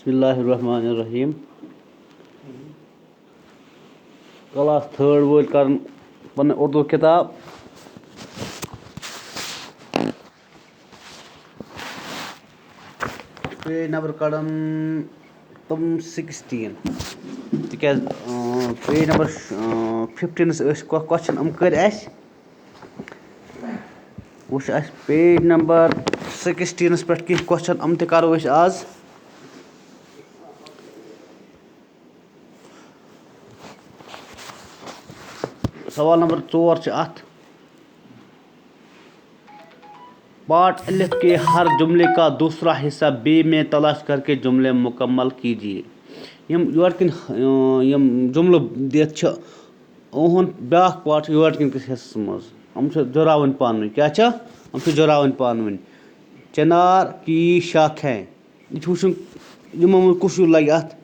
बिस्मिल्लाहिर्रहमानिर्रहीम। Class 3rd वोल कर पन उर्दू किताब पेज नंबर कड़न तुम 16 तिकाज पेज नंबर 15 क्वेश्चन कर वुश पेज नंबर 16 पे क्वेश्चन त करो आज। सवाल नंबर 4 अत पार्ट अलिफ के हर जुमले का दूसरा हिस्सा बी में तलाश करके जुमले मुकम्मल कीजिए। योरकिन जुमल दित ब्या पार्ट योरकिन हिस्सस मज हम जुरावन पान क्या हम जुरावन पान चिनार की शाखें यह कुछ लगे अत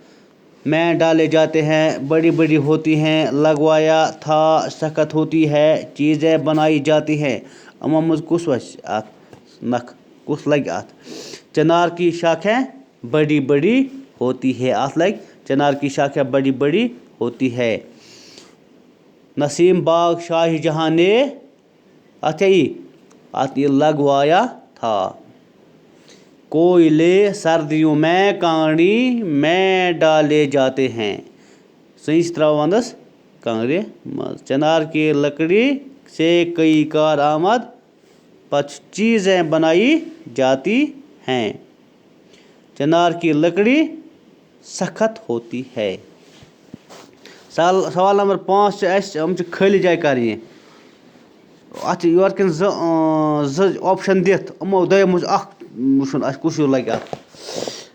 मैं डाले जाते हैं बड़ी बड़ी होती हैं लगवाया था सख्त होती है चीज़ें बनाई जाती हैं अमो मज कुस अत नख कुस लगे अत चिनार की शाखें बड़ी बड़ी होती है अत लग चिनार की शाखें बड़ी बड़ी होती है। नसीम बाग शाहजहां ने अत ये लगवाया था। कोयले सर्दियों में कांगड़ी में डाले जाते हैं सही त्रवंदस कांगड़े मज चिनार की लकड़ी से कई कार आमद चीज़ें बनाई जाती हैं चिनार की लकड़ी सख्त होती है। सवाल नंबर 5 हम खाली जाए कर अत योरकिन ऑप्शन दित अमो दो मज वुन कुछ लगे अत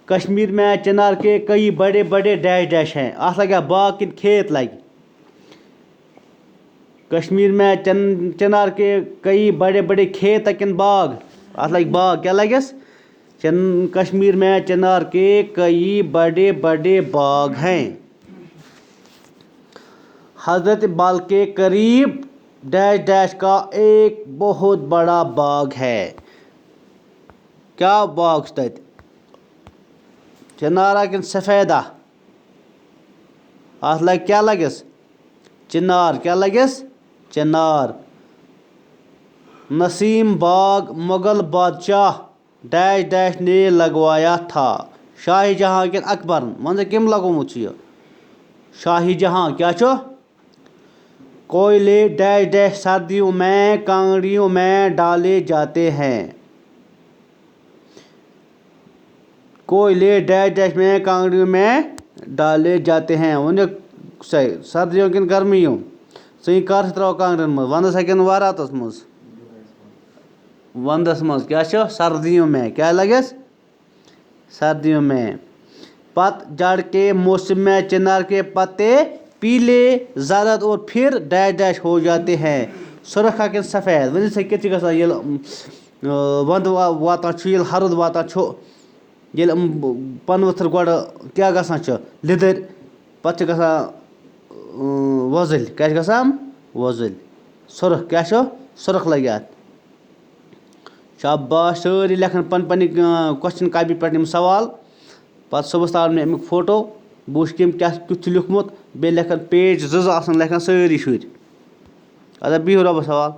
कश्मीर में चिनार के कई बड़े बड़े डैश डैश हैं अत लगे बाग किन खेत लगे कश्मीर में चिनार के कई बड़े बड़े खेत किन बाग अत लगे बाग क्या लगस कश्मीर में चिनार के कई बड़े बड़े बाग हैं। हजरत बल के करीब डैश डैश का एक बहुत बड़ा बाग है क्या बाग तत चिनारा किन सफेदा अत लग क्या लगस चिनार क्या लगस चिनार। नसीम बाग मुगल बादशाह डैश डैश ने लगवाया था शाहजहां किन अकबर मन कम लगोमुत शाहजहां क्या कोयले डैश डैश सर्दियों में कांगड़ियों में डाले जाते हैं कोयले डैश डैश में कांगड़ियों में डाले जाते हैं वन सही सर्दियों किन गर्मियों सही कर त्रो कांगड़न मज वंदस हन वारातस मज वंदस मज क्या सर्दियों में क्या लगस सर्दियों में। पतझड़ के मौसम में चिनार के पत्ते पीले जरद और फिर डैश डैश हो जाते हैं सुरख किन सफ़ेद वन सा कत वंद वातान हरुद वातान ये पन वथर गो क्या ग लिदर पे वजल क्या वजल सुरख क्या सुरख लगे अत शाबाश सारी लेखन पन पन क्वेश्चन कापी पे सवाल पे सुबह तार मे अमुक फोटो बह कम क्या कुछ लिखमुत बे लेखन पेज 2 लेखन सारी शुर अदा बिहू रबस हवाल।